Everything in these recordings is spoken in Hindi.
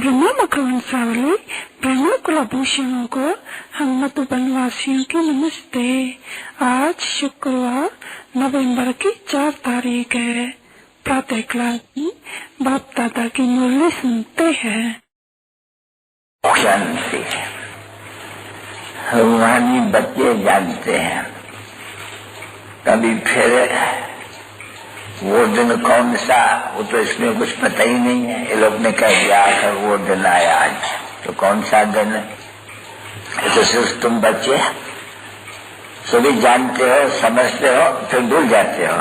ब्रह्मा मखवंशावली ब्रह्मा कुलभूषणों को हम मधुबनवासियों की नमस्ते। आज शुक्रवार नवंबर की 4 तारीख है। प्रातः काल की बाप दादा की मुरली सुनते हैं। शांति रूहानी बच्चे जानते हैं। कभी फिर वो दिन कौन सा, वो तो इसमें कुछ पता ही नहीं है। ये लोग ने कह दिया आखिर वो दिन आया आज, तो कौन सा दिन है? तो सिर्फ तुम बच्चे सभी जानते हो, समझते हो, फिर भूल जाते हो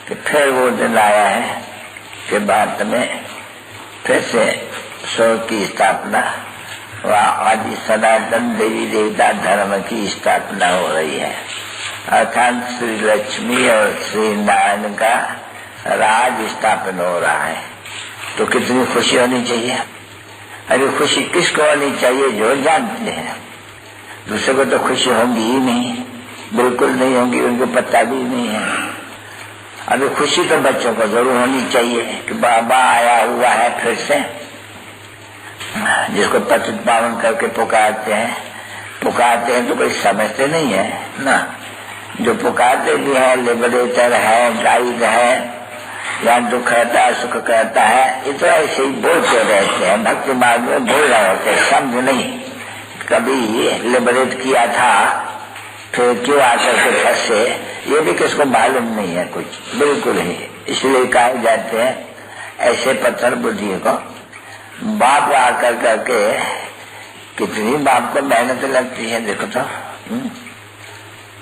कि फिर वो दिन आया है कि बाद में फिर से स्वर्ग की स्थापना व आदि सनातन देवी देवता धर्म की स्थापना हो रही है। अर्थात श्री लक्ष्मी और श्री नारायण का राज स्थापन हो रहा है। तो कितनी खुशी होनी चाहिए। अरे खुशी किसको होनी चाहिए? जो जानते हैं। दूसरे को तो खुशी होगी ही नहीं, बिल्कुल नहीं होगी, उनको पता भी नहीं है। अभी खुशी तो बच्चों को जरूर होनी चाहिए कि बाबा आया हुआ है फिर से, जिसको पतित पावन करके पुकारते हैं तो कोई समझते नहीं है ना। जो पुकारते भी है, लिबरेटर है, गाइड है, या दुख रहता है सुख कहता है, ये तो ऐसे ही बोलते रहते हैं। भक्ति मार्ग में बोल रहे होते हैं, समझ नहीं। कभी लिबरेट किया था फिर क्यों आकर के फंसे, ये भी किसको मालूम नहीं है कुछ, बिल्कुल ही। इसलिए कहे जाते हैं ऐसे पत्थर बुद्धि को बाप आकर करके, कितनी बाप को मेहनत लगती है देखो तो।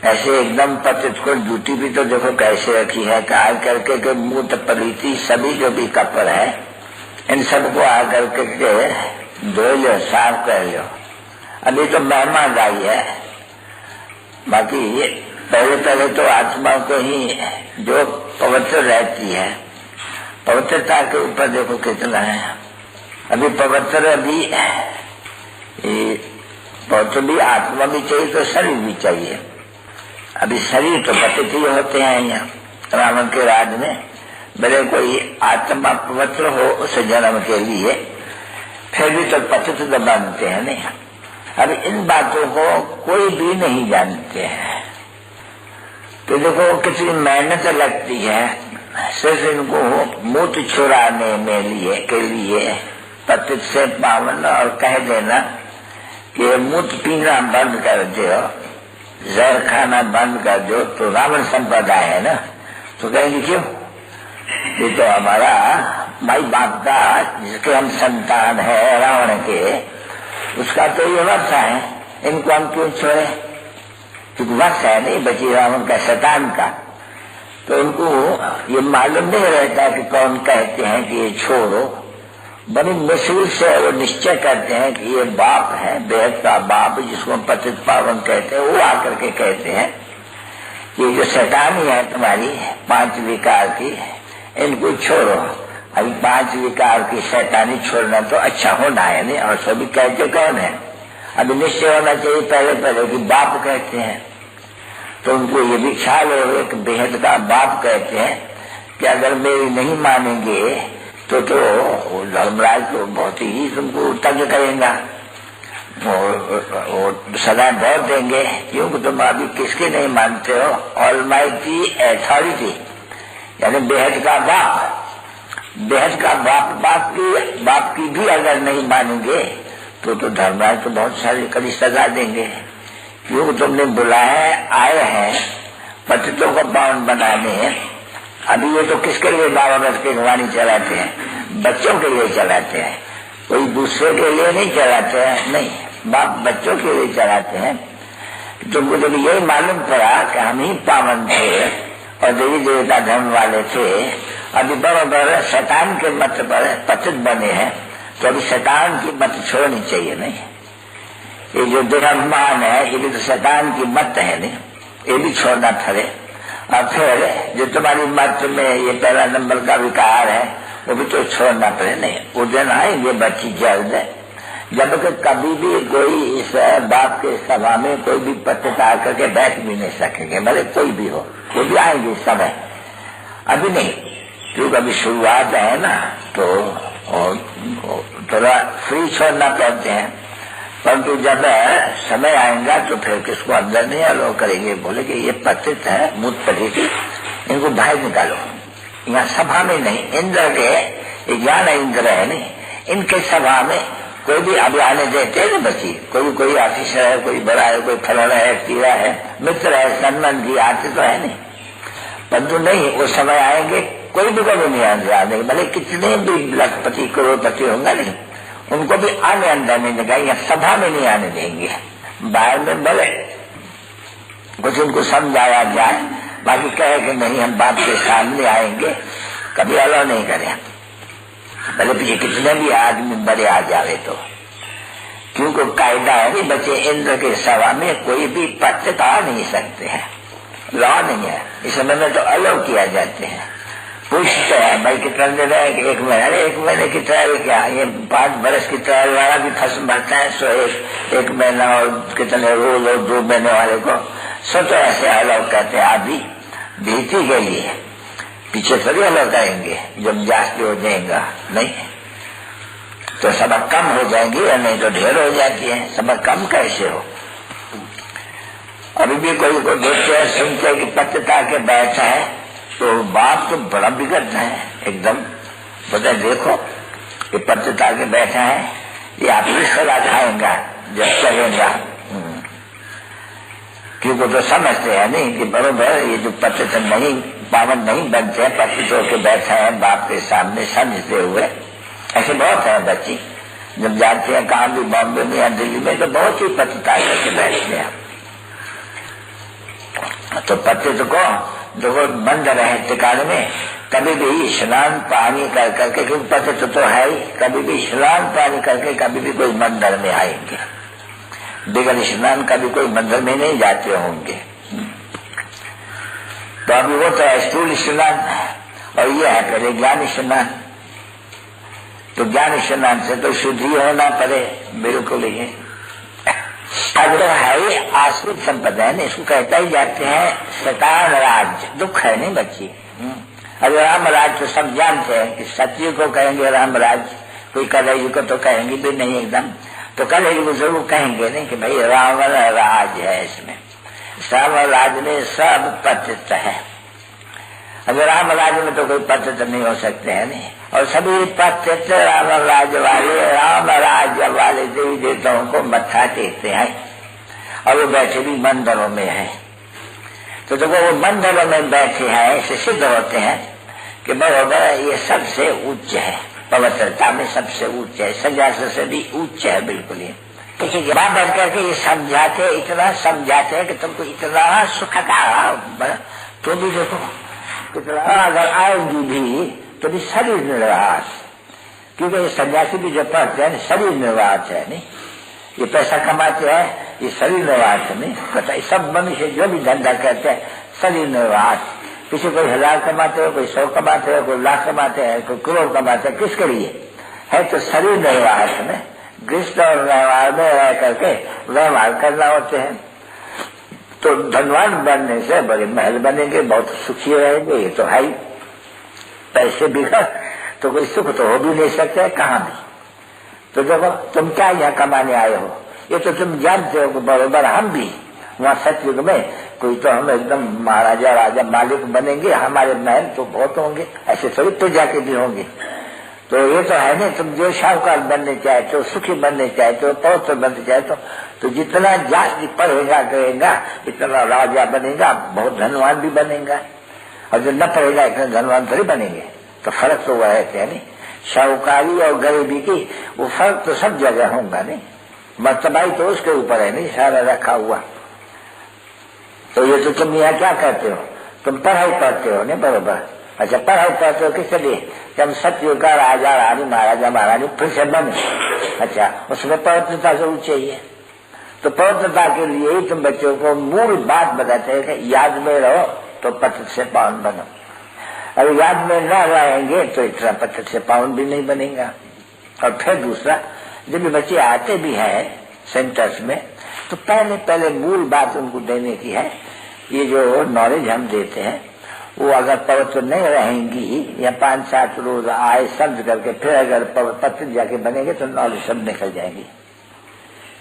ऐसे एकदम पतित को ड्यूटी भी तो देखो कैसे रखी है, कहा करके के मूत पलीती सभी जो भी कपड़ है इन सबको आकर के धो लो, साफ कर लो। अभी तो महिमा गाई है। बाकी पहले तो आत्मा को ही जो पवित्र रहती है, पवित्रता के ऊपर देखो कितना है। अभी पवित्र भी आत्मा भी चाहिए तो शरीर भी चाहिए। अभी शरीर तो पतित ही होते हैं यहाँ रावण के राज में। भले कोई आत्मा पवित्र हो उस जन्म के लिए, फिर भी तो पतित तो बनते हैं नहीं। अभी इन बातों को कोई भी नहीं जानते हैं। तो देखो कितनी मेहनत लगती है सिर्फ इनको मूत छुड़ाने में के लिए पतित से पावन, और कह देना कि मूत पीना बंद कर दो, जहर खाना बंद कर दो, तो रावण संप्रदाय है ना। तो कहेंगे क्यों? ये तो हमारा भाई बाप का, जिसके हम संतान है रावण के, उसका तो ये वर्ष है, इनको हम क्यों छोड़े? क्योंकि वर्ष है नहीं बची रावण का, शैतान का। तो उनको ये मालूम नहीं रहता कि कौन कहते हैं कि ये छोड़ो। बड़ी मुश्किल से वो निश्चय करते हैं कि ये बाप है, बेहद का बाप, जिसको पतित पावन कहते हैं। वो आकर के कहते हैं कि जो शैतानी है तुम्हारी 5 विकार की, इनको छोड़ो। अभी 5 विकार की शैतानी छोड़ना तो अच्छा होना है नहीं। और सभी कहते कौन है? अभी निश्चय होना चाहिए पहले कि बाप कहते हैं। तो उनको ये भी ख्याल हो एक बेहद का बाप कहते हैं कि अगर मेरी नहीं मानेंगे तो धर्मराज तो बहुत ही तुमको तंग करेगा, वो सदा डर देंगे, क्योंकि तुम अभी किसके नहीं मानते हो? ऑलमाइटी अथॉरिटी, यानी बेहद का बाप की भी अगर नहीं मानेंगे तो धर्मराज तो बहुत सारी कड़ी सजा देंगे। क्योंकि तुमने बुलाया आए हैं पतितों को पावन बनाने। अभी ये तो किसके लिए 12 वर्ष की वाणी चलाते हैं? बच्चों के लिए चलाते हैं, कोई दूसरे के लिए नहीं चलाते हैं। नहीं, बाप बच्चों के लिए चलाते हैं। तुमको जब यही मालूम पड़ा कि हम ही पावन थे और देवी देवता धर्म वाले थे, अभी बराबर शैतान के मत पर पतित बने हैं, तो अभी शैतान की मत छोड़नी चाहिए नहीं। ये जो देहाभिमान है ये भी तो शैतान की मत है नहीं, ये भी छोड़ना पड़े। और फिर जो तुम्हारी मत में ये पहला नंबर का विकार है वो भी तो छोड़ना पड़े नहीं। वो दिन आएंगे बच्ची जल्द, जब कभी भी कोई इस बाप के सभा में कोई भी पतित आकर के बैठ भी नहीं सकेंगे, भले कोई भी हो, वो भी आएंगे इस समय। अभी नहीं, क्योंकि अभी शुरुआत है ना, तो थोड़ा फ्री छोड़ना पड़ते हैं, परंतु जब समय आएगा तो फिर किसको अंदर नहीं अलाउ करेंगे। बोले कि ये पतित है, मूत पतित, इनको बाहर निकालो। यहाँ सभा में नहीं, इंद्र के ज्ञान इंद्र है नहीं, इनके सभा में कोई भी अभी आने देते हैं ना बच्ची, कोई ऑफिसर है, कोई बड़ा है, कोई फलाना है, तीरा है, मित्र है, सम्मान की आते तो है नहीं, परंतु नहीं, वो समय आएंगे कोई भी कभी नहीं आने, भले कितने भी लखपति करोड़पति होंगे नहीं, उनको भी आने अंदर नहीं देगा, या सभा में नहीं आने देंगे। बाहर में भले कुछ उनको समझाया जाए, बाकी कहे कि नहीं हम बाप के सामने आएंगे, कभी अलाउ नहीं करें, भले पीछे कितने भी आदमी बड़े आ जावे तो, क्योंकि कायदा है नहीं बच्चे, इंद्र के सभा में कोई भी पतित आ नहीं सकते हैं, लॉ नहीं है, इस समय में तो अलाउ किया जाते हैं। पूछते हैं भाई कितना दिन है, एक महीना, एक महीने की ट्रायल क्या, ये 5 बरस की ट्रायल वाला भी फंस मरता है, सो एक महीना और कितने रोज और 2 महीने वाले को सो तो ऐसे अलाउ करते हैं। अभी बीती के लिए पीछे थोड़ी अलाउ करेंगे, जब जास्ती हो जाएगा नहीं तो सबक कम हो जाएंगी, या नहीं तो ढेर हो जाती है। सबक कम कैसे हो? अभी भी कोई को देखते हैं, सुनते हैं कि पतिता के बैठा है, तो बाप तो बड़ा बिगड़ता है एकदम, बोलते देखो ये पतिता के बैठा है, ये आप ही सला खाएंगा जब चलेगा, क्योंकि तो समझते हैं नहीं कि बरोबर ये जो पतित नहीं पावन नहीं बनते हैं, पतितों के बैठा है बाप के सामने समझते हुए। ऐसे बहुत है बच्ची, जब जाते हैं कहाँ भी, बॉम्बे में या दिल्ली में, तो बहुत ही पतिता करके बैठते हैं। तो पतित को देखो बंद रहे टिकाने में, कभी भी स्नान पानी कर करके, क्योंकि पतित तो है ही, कभी भी स्नान पानी करके कभी भी कोई मंदिर में आएंगे, बगैर स्नान कभी कोई मंदिर में नहीं जाते होंगे। तो अभी वो तो है स्थूल स्नान, और ये है पहले ज्ञान स्नान। तो ज्ञान स्नान से तो शुद्धि होना पड़े, बिल्कुल ही अब तो है ही आश्रित संपदा है, इसको कहता ही जाते हैं शैतान राज, दुख है नहीं बच्ची। अब राम राज तो सब जानते हैं कि सत्य को कहेंगे राम राज, कोई कलयुग को तो कहेंगे भी नहीं एकदम, तो कलयुग जरूर कहेंगे नहीं कि भाई रावण राज है, इसमें रावण राज में सब पतित है। अब राम राज में तो कोई पतित नहीं हो सकते हैं नहीं, और सभी पतित राम राज वाले देवी देवताओं को मत्था टेकते हैं, और वो बैठे भी मंदिरों में है। तो जब वो मंदिरों में बैठे हैं ऐसे सिद्ध होते हैं कि बराबर ये सबसे उच्च है, पवित्रता में सबसे उच्च है, सजा से भी उच्च है बिल्कुल। ये देखिए बात बैठ करके ये समझाते, इतना समझाते हैं कि तुमको इतना सुख का, तो भी देखो कितना अगर आएगी भी तो भी शरीर निर्वास, क्योंकि ये सन्यासी भी जो पढ़ते हैं शरीर निर्वास है नहीं, ये पैसा कमाते हैं ये शरीर निर्वास नहीं, पता सब मनुष्य जो भी धंधा करते हैं शरीर निर्वास। किसी कोई 1000 कमाते हो, कोई 100 कमाते हो, कोई लाख कमाते हैं, कोई करोड़ कमाते हैं, किसके लिए है? तो शरीर निर्वास में गृहस्थ और व्यवहार में रह करके व्यवहार करना होते हैं। तो धनवान बनने से बड़े महल बनेंगे, बहुत सुखी रहेंगे, ये तो है ही। पैसे बिगड़ तो कोई सुख तो हो भी नहीं सकता है कहाँ भी। तो देखो तुम क्या यहाँ कमाने आए हो, ये तो तुम जानते हो बराबर, हम भी वहाँ सतयुग में कोई तो हम एकदम महाराजा राजा मालिक बनेंगे, हमारे महल तो बहुत होंगे, ऐसे थोड़ी प्रजा के भी होंगे। तो ये तो है नहीं, तुम जो शाहूकार बनने चाहते हो, सुखी बनने चाहते हो, पवित्र बनने चाहते हो, तो जितना जाति पढ़ेगा करेगा इतना राजा बनेगा, बहुत धनवान भी बनेगा, और जो न पढ़ेगा इतना धनवान थोड़ी बनेंगे। तो फर्क तो वह है नहीं, शाहूकारी और गरीबी की वो फर्क तो सब जगह होगा नहीं, मर्तबाई तो उसके ऊपर है नहीं सारा रखा हुआ। तो ये तो तुम यहाँ क्या करते हो, तुम पढ़ाई करते हो नहीं बरोबर। अच्छा पढ़ाई करते हो किस लिए? जब सत्य का राजा रानी महाराजा महारानी फिर से बने, अच्छा उसमें पवित्रता जरूर चाहिए। तो पवित्रता के लिए ही तुम बच्चों को मूल बात बताते हैं कि याद में रहो तो पत्र से पावन बनो, अगर याद में न रहेंगे तो इतना पत्र से पावन भी नहीं बनेगा। और फिर दूसरा, जब बच्चे आते भी हैं सेंटर्स में तो पहले मूल बात उनको देने की है, ये जो नॉलेज हम देते हैं वो अगर पवित्र नहीं रहेंगी या 5-7 रोज आए समझ करके फिर अगर पवित्र जाके बनेंगे तो नॉलेज सब निकल जाएगी।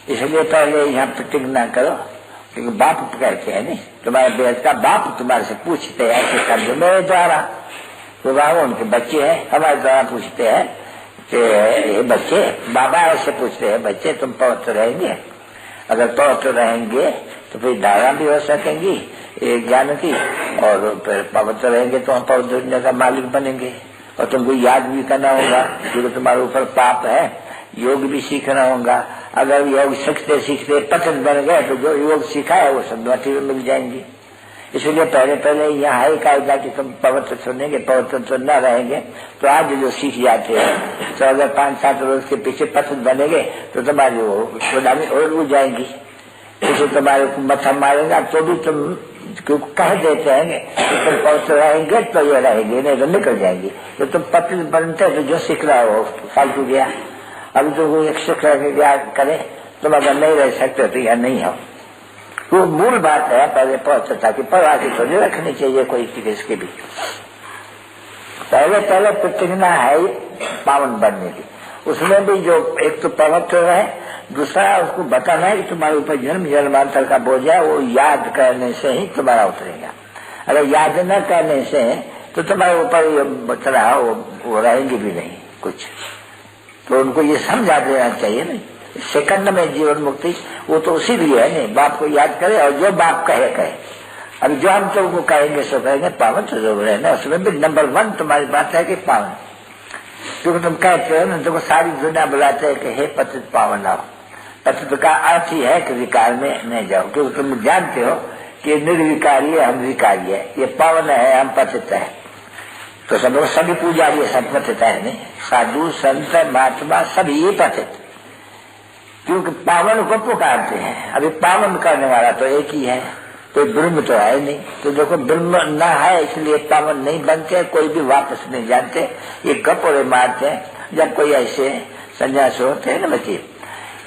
इसलिए पहले यहाँ प्रतिज्ञा करो, क्योंकि बाप कहते हैं नहीं, तुम्हारे बेहद का बाप तुम्हारे से पूछते हैं ऐसे कर दो मेरे द्वारा, तो बाबा उनके बच्चे हैं हमारे द्वारा पूछते हैं कि ये बच्चे बाबा ऐसे पूछते हैं बच्चे तुम पवित्र रहेंगे, अगर पवित्र रहेंगे तो फिर धारणा भी हो सकेंगी ज्ञान की, और फिर पवित्र रहेंगे तो हम पवित्र दुनिया का मालिक बनेंगे। और तुमको याद भी करना होगा क्योंकि तुम्हारे ऊपर पाप है, योग भी सीखना होगा। अगर योग सीखते सीखते पतन बन गए तो जो योग सीखा है वो सब नौकरी में मिल जाएंगी। इसलिए पहले यहाँ है कायदा कि तुम पवित्र सुनेंगे, पवित्र तो न रहेंगे तो आज जो सीख जाते हैं तो अगर 5-7 रोज के पीछे पतन बनेंगे तो तुम्हारी वो गोदामी और उड़ जाएंगी। इसे तुम्हारे मथा मारेगा तो भी तुम कह देते हैं कि तुम पवित्र रहेंगे तो ये रहेंगे, नहीं तो निकल जाएंगी। तो तुम पतन बनते तो जो सीख रहा हो फालतू गया। अभी तो वो एक सीख रहा करे, तुम अगर नहीं रह सकते तो यह नहीं हो। वो मूल बात है पहले पवित्रता की परवाह तो नहीं रखनी चाहिए कोई किसी भी। पहले प्रतिज्ञा है पावन बनने की, उसमें भी जो एक तो पवित्र है, दूसरा उसको बताना है कि तुम्हारे ऊपर जन्म जन्मांतर का बोझ है, वो याद करने से ही तुम्हारा उतरेगा। अगर याद न करने से तो तुम्हारे ऊपर चढ़ा वो रहेंगे भी नहीं कुछ। तो उनको ये समझा देना चाहिए ना, सेकंड में जीवन मुक्ति वो तो उसी लिए है नहीं, बाप को याद करे और जो बाप कहे। अब जो हम तो उनको कहेंगे सो कहेंगे पावन तो जरूर है ना, उसमें भी नंबर 1 तुम्हारी बात है कि पावन, क्योंकि तुम कहते हो ना, तुमको सारी दुनिया बुलाते है कि हे पतित पावन आओ। पतित का अर्थ ही है कि विकार में नहीं जाओ, क्योंकि तुम जानते हो कि निर्विकारी है हम विकारी है, ये पावन है हम पतित है। तो सब सभी पुजारी सब पतित है नहीं, साधु संत महात्मा सभी ये पतित, क्योंकि पावन को पुकारते हैं। अभी पावन करने वाला तो एक ही है, कोई ब्रह्म तो है नहीं। तो देखो ब्रह्म न है इसलिए पावन नहीं बनते, कोई भी वापस नहीं जानते, ये कपोड़े मारते हैं। जब कोई ऐसे संन्यास होते हैं ना बच्चे,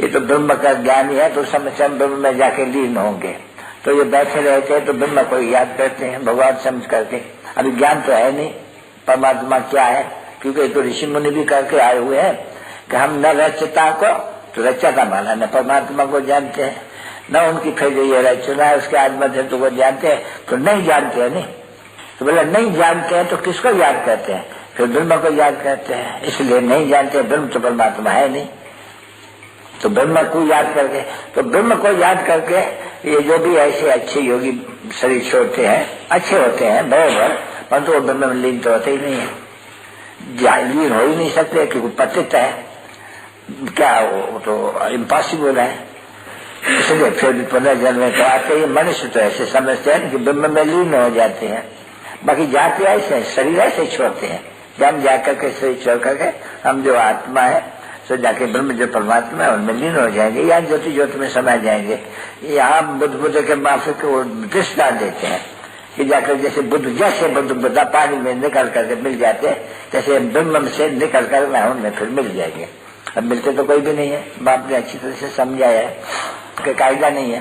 ये तो ब्रह्म का ज्ञानी है तो समझ ब्रह्म में जाके लीन होंगे, तो ये बैठे रहते हैं तो ब्रह्म को याद करते हैं भगवान समझ करके। अभी ज्ञान तो है नहीं परमात्मा क्या है, क्योंकि तो ऋषि मुनि भी करके आए हुए हैं कि हम न रचता को तो रचता माना, न परमात्मा को जानते हैं, न उनकी फिर जो ये रचना है उसके आत्मा तो वो जानते हैं, तो नहीं जानते हैं नहीं। तो बोला नहीं जानते हैं तो किसको याद करते हैं, फिर ब्रह्म को याद करते हैं। इसलिए नहीं जानते ब्रह्म तो परमात्मा है नहीं, तो ब्रह्म को याद करके, तो ब्रह्म को याद करके ये जो भी ऐसे अच्छे योगी शरीर छोड़ते हैं अच्छे होते हैं बराबर, परंतु वो ब्रह्म में लीन तो होते ही नहीं है, लीन हो ही नहीं सकते क्योंकि पतित है, क्या वो तो इम्पॉसिबल है। इसलिए फिर भी पुनर्जन्म तो आते ही मनुष्य तो ऐसे समझते हैं कि ब्रह्म में लीन हो जाते हैं, बाकी जाते ऐसे शरीर ऐसे छोड़ते हैं। जब जाकर के शरीर छोड़ करके हम जो आत्मा है तो जाके ब्रह्म जो परमात्मा है उनमें लीन हो जाएंगे, या ज्योति ज्योति में समा जाएंगे। यहाँ बुद्ध के माफिक को दृष्टांत देते हैं कि जाकर जैसे बुद्ध पानी में निकल करके मिल जाते हैं, जैसे ब्रह्म से निकल कर उनमें फिर मिल जाएंगे। अब मिलते तो कोई भी नहीं है, बाप ने अच्छी तरह से समझाया है कि कायदा नहीं है।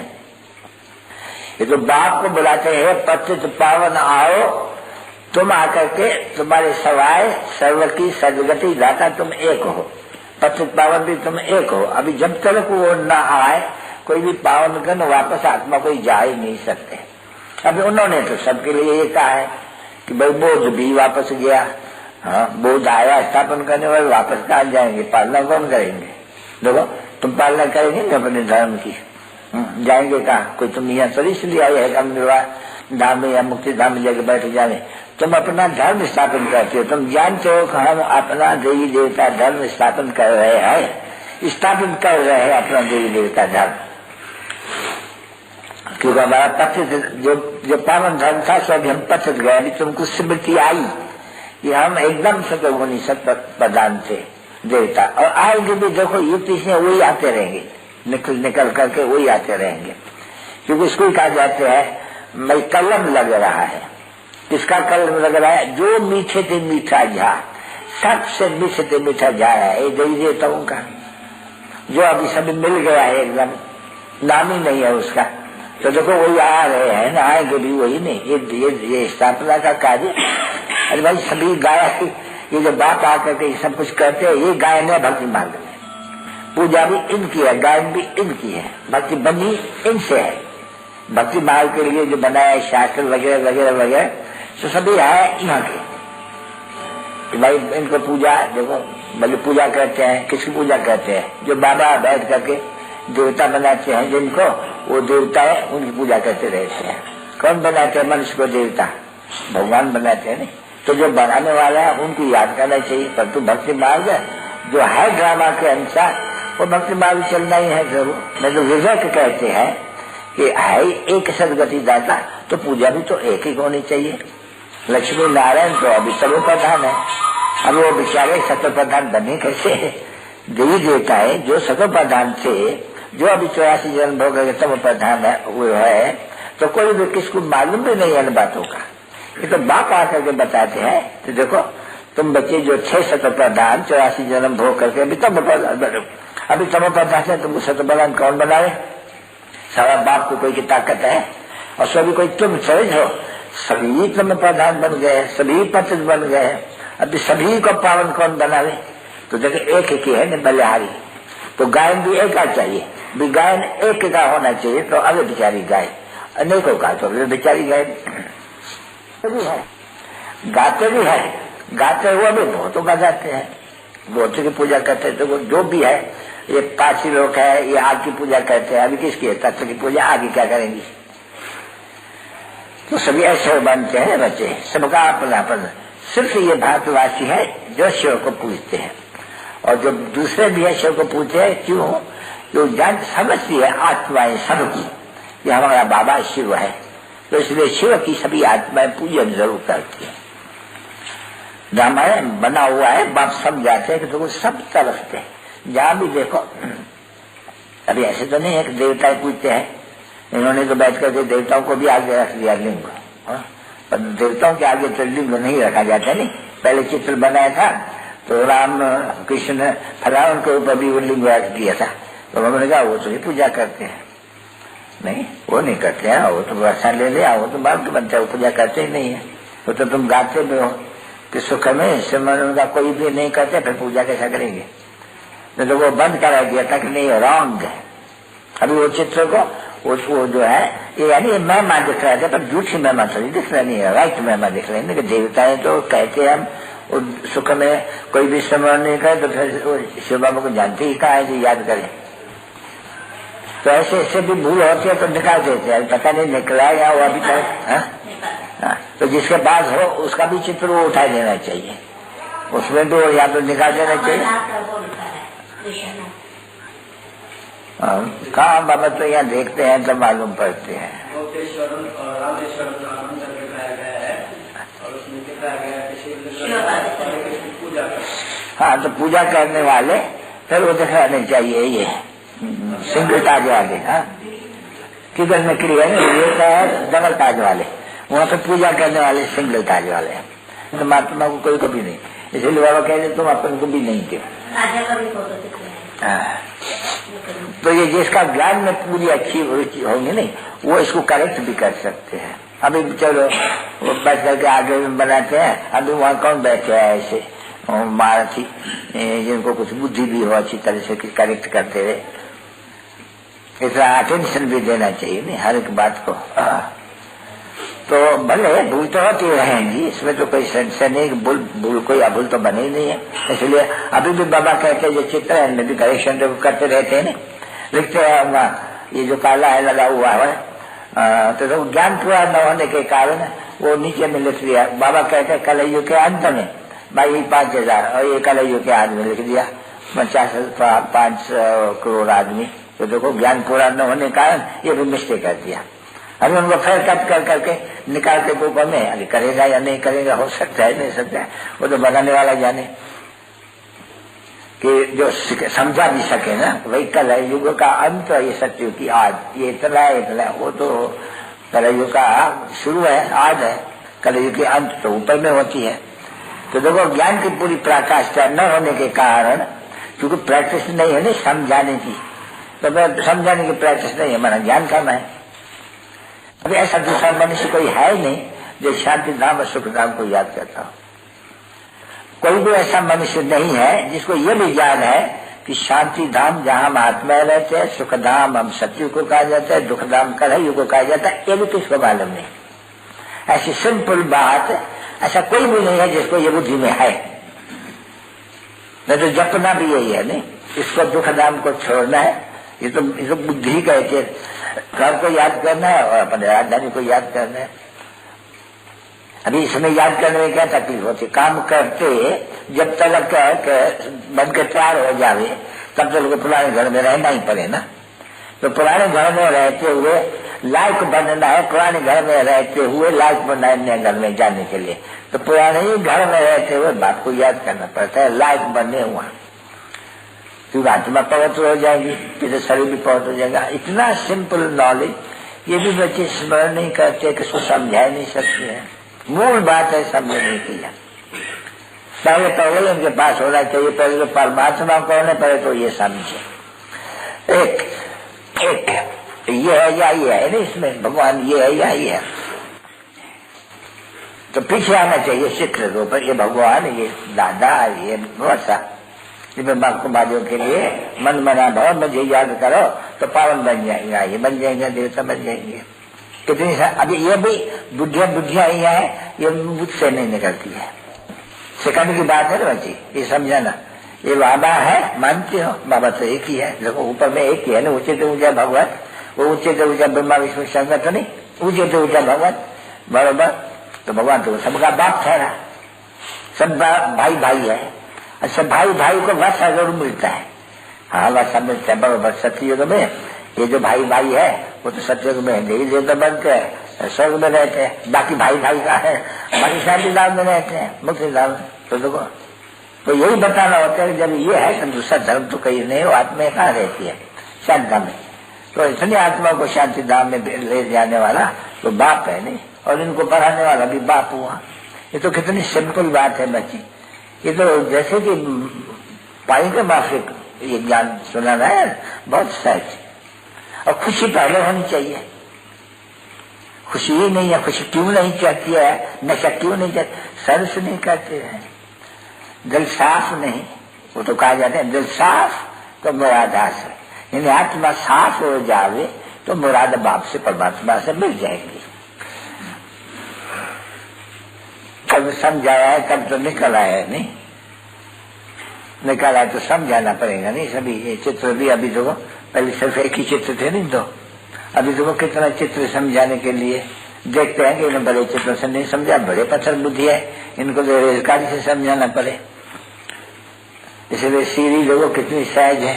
ये तो बाप को बुलाते हैं पतित पावन आओ, तुम आकर के तुम्हारे सवाय सर्व की सदगति दाता तुम एक हो, पतित पावन भी तुम एक हो। अभी जब तक वो न आए कोई भी पावन गण वापस आत्मा कोई जा ही नहीं सकते। अभी उन्होंने तो सबके लिए ये कहा है कि भाई बोध भी वापस गया, हाँ बोध आया स्थापन करने वाले वापस कहा जाएंगे, पालना कौन करेंगे? देखो तुम पालना करेंगे ना अपने धर्म की, जाएंगे कहाँ? कोई तुम यहाँ तो इसलिए आए है हम धाम में या मुक्ति धाम में जाके बैठ जाने, तुम अपना धर्म स्थापन करते हो। तुम जानते हो कि हम अपना देवी देवता धर्म स्थापन कर रहे हैं, स्थापित कर रहे हैं अपना देवी देवता धर्म, क्योंकि हमारा पतित जो पावन धर्म था सब हम पतित गए। अभी तुमको स्मृति आई कि हम एकदम से तो वो नहीं सब प्रधान थे देवता, और आएंगे भी देखो युक्ति से वही आते रहेंगे, निकल करके वही आते रहेंगे। क्योंकि इसको कहा जाते हैं मैं कलम लग रहा है। किसका कलम लग रहा है? जो मीठे थे मीठा झाड़, सबसे मीठे थे मीठा झाड़ है ये देवी देवताओं का, जो अभी सभी मिल गया है, एकदम नाम ही नहीं है उसका। तो देखो वही आ रहे हैं ना, आएंगे भी वही नहीं, ये स्थापना का कार्य। अरे भाई सभी गाय, ये जो बाप आकर के सब कुछ करते हैं, ये गायन है भक्ति मार्ग में। पूजा भी इनकी है, गायन भी इनकी है, भक्ति बनी इनसे है। भक्ति मार्ग के लिए जो बनाया शास्त्र वगैरह वगैरह वगैरह तो सभी है यहाँ के। भाई इनको पूजा देखो, भले पूजा करते हैं, किसकी पूजा करते हैं? जो बाबा बैठ करके देवता बनाते हैं जिनको, वो देवता है, उनकी पूजा करते रहते हैं। कौन बनाते हैं मनुष्य को देवता? भगवान बनाते हैं नहीं। तो जो बनाने वाला है उनको याद करना चाहिए। परंतु भक्ति मार्ग जो है ड्रामा के अनुसार, वो भक्ति मार्ग चलना ही है जरूर। मैं तो विवेक कहते हैं कि है एक सदगति दाता, तो पूजा भी तो एक ही होनी चाहिए। लक्ष्मी नारायण तो अभी सर्व प्रधान है। अब वो बेचारे सत्व प्रधान बने कैसे? देवी देवता है जो सत्व प्रधान थे, जो अभी 84 जन्म भोग गए तब प्रधान है वो है, तो कोई भी किसको मालूम भी नहीं है इन बातों का। ये तो बाप आकर के बताते हैं। तो देखो तुम बच्चे जो 6 सत्व प्रधान 84 जन्म भोग करके अभी तब प्रधान है, तुमको सत्व प्रधान कौन बनाए? सारा बाप को कोई की ताकत है, और सभी कोई तुम समझो, सभी तुम प्रधान बन गए, सभी पतित बन गए। अभी सभी को पावन कौन बनावे? तो देखो एक ही है न बलिहारी। तो गायन भी एक का चाहिए, भी गायन एक का होना चाहिए। तो अरे बेचारी गाय अनेकों का, तो बेचारी गाय भी है, गाते भी है, गाते हुए भी बहुतों का गाते हैं, बहुतों की पूजा करते हैं। तो जो भी है, ये पांच लोग है, ये आग की पूजा करते हैं। अभी किसकी है? तत्व की पूजा। आगे क्या करेंगी? तो सभी ऐसे बनते हैं बच्चे, सबका अपना अपना। सिर्फ ये भारतवासी है जो शिव को पूजते हैं, और जो दूसरे भी है शिव को पूजते हैं। क्यों? जो जान समझती है आत्माएं सबकी, ये हमारा बाबा शिव है, तो इसलिए शिव की सभी आत्माएं पूजन जरूर करती है। रामायण बना हुआ है, बाप समझाते हैं कि तो सब तरफ से जहां भी देखो। अभी ऐसे तो नहीं है कि देवता पूजते हैं, इन्होंने तो बैठ करके देवताओं को भी आगे रख दिया लिंग, पर देवताओं के आगे तो लिंग नहीं रखा जाता। नहीं, पहले चित्र बनाया था तो राम कृष्ण फलावन के ऊपर भी वो लिंग रख दिया था, तो उन्होंने कहा वो तो ही पूजा करते हैं। नहीं, वो नहीं करते हैं, वो तो वर्षा ले लिया, वो तो बात बनता है, वो पूजा करते ही नहीं है। वो तो तुम गाते भी हो कि सुख में सिमरन का कोई भी नहीं करते, फिर पूजा कैसा करेंगे? तो वो बंद करा दिया था कि नहीं, रॉन्ग है। अभी वो चित्र को वो जो है ये यानी महिमा दिख रहा था, पर झूठी महिमा थोड़ी दिख रहा नहीं है, राइट महिमा दिख रही है। देवताएं तो कहते हैं हम सुख में कोई भी स्मरण नहीं करे, तो फिर शिव बाबा को जानते ही कहा है जो याद करें। तो ऐसे ऐसे भी भूल होती है तो निकाल देते हैं, पता नहीं निकला या वो अभी तक। तो जिसके पास हो उसका भी चित्र वो उठा देना चाहिए, उसमें तो या तो निकाल देना चाहिए। कहाँ बाबा, तो यहाँ देखते हैं तो मालूम पड़ते हैं। हाँ, तो पूजा करने वाले फिर वो दिखाने चाहिए ये सिंगल ताज वाले। हाँ, किधर में क्लियर है, ये है डबल ताज वाले, वहाँ पे पूजा करने वाले सिंगल ताज वाले हैं। तो महात्मा को कोई कभी नहीं, इसलिए बाबा कह रहे तुम अपन को भी नहीं थे। तो ये जिसका ज्ञान में पूरी अच्छी रुचि होंगी नहीं, वो इसको करेक्ट भी कर सकते हैं। अभी चलो वो बैठ करके आगे में बनाते हैं, अभी वहाँ कौन बैठे हैं ऐसे महारथी जिनको कुछ बुद्धि भी हो अच्छी तरह से करेक्ट करते रहे। इतना अटेंशन भी देना चाहिए नहीं हर एक बात को। तो भले भूल तो होती रहेंगी, इसमें तो कोई संशय नहीं, भूल कोई अभूल तो बनी नहीं है। इसलिए अभी भी बाबा कहते हैं जो चित्र है इनमें भी करेक्शन तो करते रहते हैं, लिखते हैं ये जो काला है लगा हुआ है, तो ज्ञान पूरा न होने के कारण वो नीचे में लिख दिया। बाबा कहते हैं कलयुग के अंत में भाई 5000 और ये कलयुग के आदमी लिख दिया 5 करोड़ आदमी। तो देखो ज्ञान पूरा न होने के कारण ये भी मिस्टेक कर दिया। अभी उनको फेर कट कर करके निकाल के ऊपर में अभी करेगा या नहीं करेगा, हो सकता है नहीं सकता है, वो तो बनाने वाला जाने। कि जो समझा भी सके ना, वही कलयुग का अंत ये सत्य की आज ये इतना वो तो कलयुग का शुरू है, आज है, कलयुग के अंत तो ऊपर में होती है। तो देखो ज्ञान की पूरी प्रकाष्ठा न होने के कारण, क्योंकि प्रैक्टिस नहीं है ना समझाने की, तो समझाने की प्रैक्टिस नहीं है, माना ज्ञान करना है। अभी ऐसा दूसरा मनुष्य कोई है नहीं जो शांति धाम और सुख धाम को याद करता हो। कोई भी ऐसा मनुष्य नहीं है जिसको ये भी याद है कि शांति धाम जहां हम आत्मा रहते हैं, सुख धाम हम सत्य को कहा जाता है, दुख धाम कलयुग को कहा जाता है, ये भी किसको मालूम नहीं। ऐसी सिंपल बात ऐसा कोई भी नहीं है जिसको ये बुद्धि में है। नहीं तो जपना भी यही है, नहीं इसको दुख धाम को छोड़ना है, ये तो बुद्धि कहते घर को याद करना है और अपने राजधानी को याद करना है। अभी इसमें याद करने में क्या तकलीफ होती, काम करते जब तक बन के तैयार हो जावे तब तक पुराने घर में रहना ही पड़े ना। तो पुराने घर में रहते हुए लायक बनना है, पुराने घर में रहते हुए लायक बनना है नए घर में जाने के लिए। तो पुराने ही घर में रहते हुए बात को याद करना पड़ता है, लायक बनने हुआ, क्योंकि आत्मा पवित्र हो जाएगी, फिर शरीर भी पवित्र हो जाएगा। इतना सिंपल नॉलेज ये भी बच्चे स्मरण नहीं करते, किसको समझा नहीं सकते हैं। मूल बात है, समझ नहीं किया। पहले उनके पास होना चाहिए, पहले तो परमात्मा को होने पड़े तो ये समझे एक ये है या ये है, नहीं इसमें भगवान ये है या ये है, तो पीछे आना चाहिए चित्र के ऊपर, ये भगवान, ये दादा, ये वर्षा, महादेव के लिए मन मना भाव मुझे याद करो तो पावन बन जाएगा, ये बन जाएंगे, देवता बन जाएंगे। कितनी अभी ये भी बुद्धियां ही है, ये मुझसे नहीं निकलती है। सिखाने की बात है ना बच्ची, ये समझाना। ये बाबा है मानते हो, बाबा तो एक ही है, देखो ऊपर में एक ही है ना, ऊंचे से ऊंचा भगवान, वो ऊंचे से ऊंचा ब्रह्मा विष्णु शंकर तो नहीं, ऊंचे से ऊंचा भगवान, बराबर। तो भगवान तो सबका बाप ठहरा, सब भाई भाई है, अच्छा भाई भाई को वर्षा जरूर मिलता है, हाँ वर्षा मिलता है बराबर। सत्ययुग में ये जो भाई भाई है वो तो सत्ययुग में देवी देवता बनते हैं, स्वर्ग में रहते हैं, बाकी भाई भाई का है, बाकी शांति धाम में रहते हैं, मुक्ति धाम में। तो देखो, तो यही बताना होता है कि जब ये है तो दूसरा धर्म तो कहीं नहीं, वो आत्मा कहाँ रहती है, शांति धाम में। तो इसलिए आत्मा को शांति धाम में ले जाने वाला तो बाप है नहीं, और इनको पढ़ाने वाला भी बाप हुआ। ये तो कितनी सिंपल बात है बच्ची, ये तो जैसे कि पानी के माफिक ये ज्ञान सुनाना है, बहुत सहज। और खुशी पहले होनी चाहिए, खुशी ही नहीं है, खुशी क्यों नहीं चाहती है, नशा क्यों नहीं चाहती, सर्व नहीं करते हैं, दिल साफ नहीं, वो तो कहा जाता है दिल साफ तो मुराद हासिल, यानी आत्मा साफ हो जावे तो मुराद बाप से परमात्मा से मिल जाएगी। कब समझाया है तब तो निकल आया है, नहीं निकल आया तो समझाना पड़ेगा। नहीं सभी ये चित्र भी अभी देखो, पहले सिर्फ एक ही चित्र थे नहीं, तो अभी देखो कितना चित्र समझाने के लिए देखते हैं कि इन्हें बड़े चित्रों से नहीं समझा, बड़े पत्थर बुद्धि है, इनको तो रेलगाड़ी से समझाना पड़े। इसलिए सीढ़ी देखो कितनी सहज है,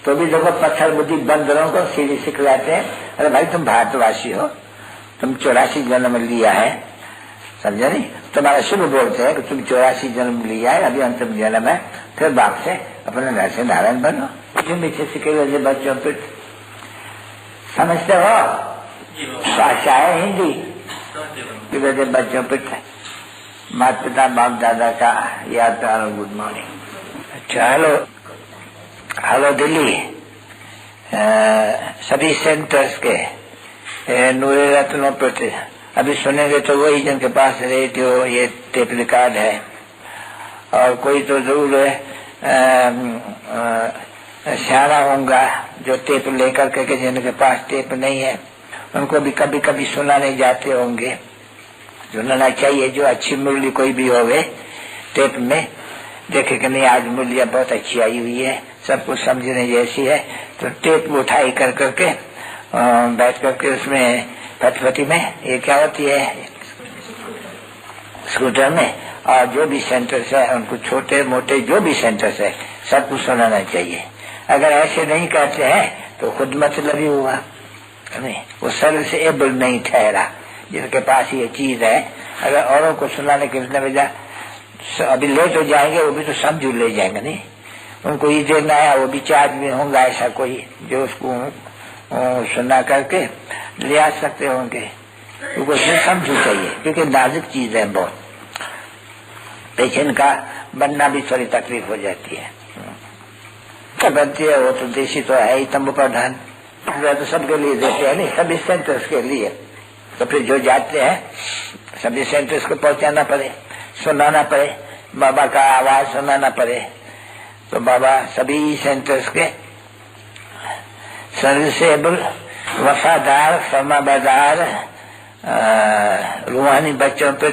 तो भी देखो पत्थर बुद्धि बंदरों को सीढ़ी सिखलाते हैं। अरे भाई तुम भारतवासी हो, तुम 84 जन्म लिया है, समझा नहीं, तुम्हारा शुभ बोलते हैं कि तुम 84 जन्म लिया है, अभी अंतिम जन्म है, फिर बाप से अपने घर से नारायण बनो। मीठे सिखे बच्चों पे समझते हो, भाषा है हिंदी कि वैसे बच्चों पे माता पिता बाप दादा का याद करो, गुड मॉर्निंग। अच्छा हेलो दिल्ली सभी सेंटर्स के नूरे रत्नों पर अभी सुनेंगे तो वही जिनके पास रेडियो ये टेप रिकॉर्ड है, और कोई तो जरूर सियाना होगा जो टेप लेकर के जिनके पास टेप नहीं है उनको भी कभी कभी सुनाने जाते होंगे। सुनाना चाहिए, जो अच्छी मुरली कोई भी होवे टेप में देखे कि नहीं आज मुरलिया बहुत अच्छी आई हुई है, सब कुछ समझने जैसी है, तो टेप उठाई कर करके बैठ करके उसमें फटफटी में ये क्या होती है स्कूटर में, और जो भी सेंटर्स है उनको छोटे मोटे जो भी सेंटर्स है सब कुछ सुनाना चाहिए। अगर ऐसे नहीं करते हैं तो खुद मतलब ही हुआ, नहीं वो सर्व से एबल नहीं ठहरा जिनके पास ये चीज है। अगर औरों को सुनाने के लिए अभी ले तो जाएंगे, वो भी तो समझू ले जाएंगे, नहीं उनको ये देना है, वो भी चार्ज में होंगे ऐसा कोई जो उसको सुना करके ले आ सकते होंगे, उनको समझू चाहिए, क्योंकि नाजुक चीज है बहुत, पेशेंट का बनना भी थोड़ी तकलीफ हो जाती है। क्या बनती है वो तो देशी तो है ही, तंबू प्रधान तो सबके लिए देते हैं, नहीं सभी सेंटर्स के लिए तो फिर जो जाते हैं सभी सेंटर्स को पहुंचाना पड़े, सुनाना पड़े, बाबा का आवाज सुनाना पड़े। तो बाबा सभी सेंटर्स के सर्विसेबल, वफादार, फरमाबरदार रूहानी बच्चों पे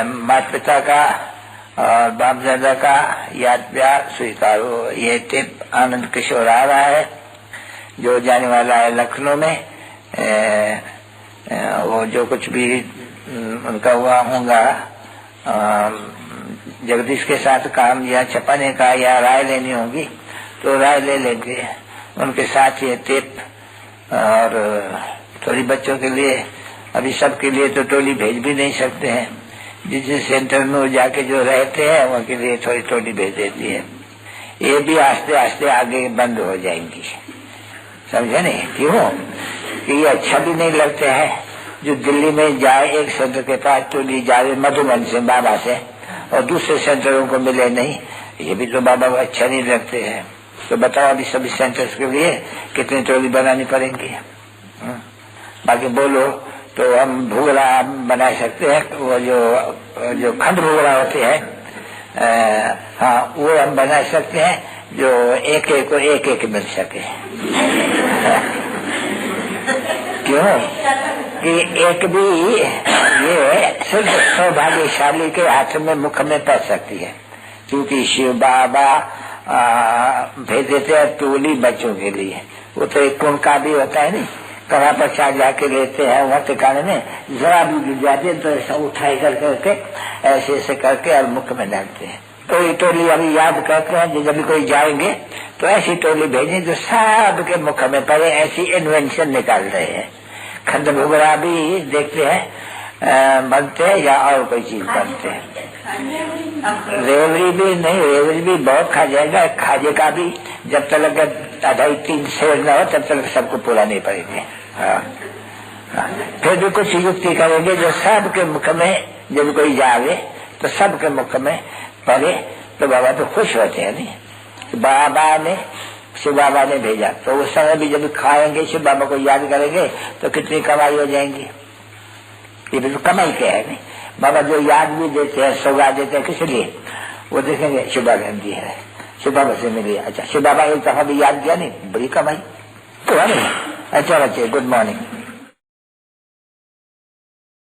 माता पिता का और बाप दादा का याद प्यार स्वीकारो। ये टिप आनंद किशोर आ रहा है जो जाने वाला है लखनऊ में। वो जो कुछ भी उनका हुआ होगा जगदीश के साथ काम या छपाने का या राय लेनी होगी तो राय ले लेंगे उनके साथ। ये टिप और थोड़ी बच्चों के लिए, अभी सबके लिए तो टोली भेज भी नहीं सकते हैं, जिस सेंटर में वो जाके जो रहते हैं उनके लिए थोड़ी टोली भेज देती है। ये भी आस्ते आस्ते आगे बंद हो जाएंगी, समझे नहीं? क्यों कि ये अच्छा भी नहीं लगते हैं जो दिल्ली में जाए एक सेंटर के पास टोली जाए मधुबन से बाबा से और दूसरे सेंटरों को मिले नहीं, ये भी तो बाबा को अच्छा नहीं लगते हैं। तो बताओ अभी सभी सेंटर्स के लिए कितनी टोली बनानी पड़ेंगी? बाकी बोलो तो हम भूगला बना सकते हैं, वो जो खंड भूगला होते हैं हाँ वो हम बना सकते हैं जो एक एक को एक एक मिल सके। क्यों कि एक भी ये सिर्फ सौभाग्यशाली के हाथ में मुख में पड़ सकती है, क्योंकि शिव बाबा भेज देते हैं टोली बच्चों के लिए। वो तो एक कुंड का भी होता है नहीं, कहाँ पर चाह जाके लेते हैं वहाँ ठिकाने में जरा भी गिर जाते हैं तो ऐसा उठाई करके ऐसे ऐसे करके और मुख में डालते हैं। तो ये टोली अभी याद करते हैं जब भी कोई जाएंगे तो ऐसी टोली भेजें जो सब के मुख में पड़े, ऐसी इन्वेंशन निकाल रहे हैं। खंड भुगरा भी देखते हैं बनते हैं या और कोई चीज बनते हैं। रेवड़ी भी नहीं, रेवड़ी भी बहुत खा जाएगा, खाजे का भी जब तक 2.5-3 शेर न हो तब तक सबको पूरा नहीं पड़ेंगे। फिर भी कुछ युक्ति करेंगे जो सबके मुख में, जब कोई जावे तो सबके मुख में पड़े तो बाबा तो खुश होते हैं नहीं। बाबा ने शिव बाबा ने भेजा तो उस समय भी जब खाएंगे शिव बाबा को याद करेंगे तो कितनी कमाई हो जाएंगी। ये भी तो कमाई क्या है नहीं। बाबा जो याद भी देते हैं, सौगात देते हैं, किस लिए? वो देखेंगे शिव बाबा दी है, शिव बाबा से मिली, अच्छा शिव बाबा एक दफा भी याद किया नहीं, बड़ी कमाई तो है नहीं। अच्छा बच्चे, गुड मॉर्निंग।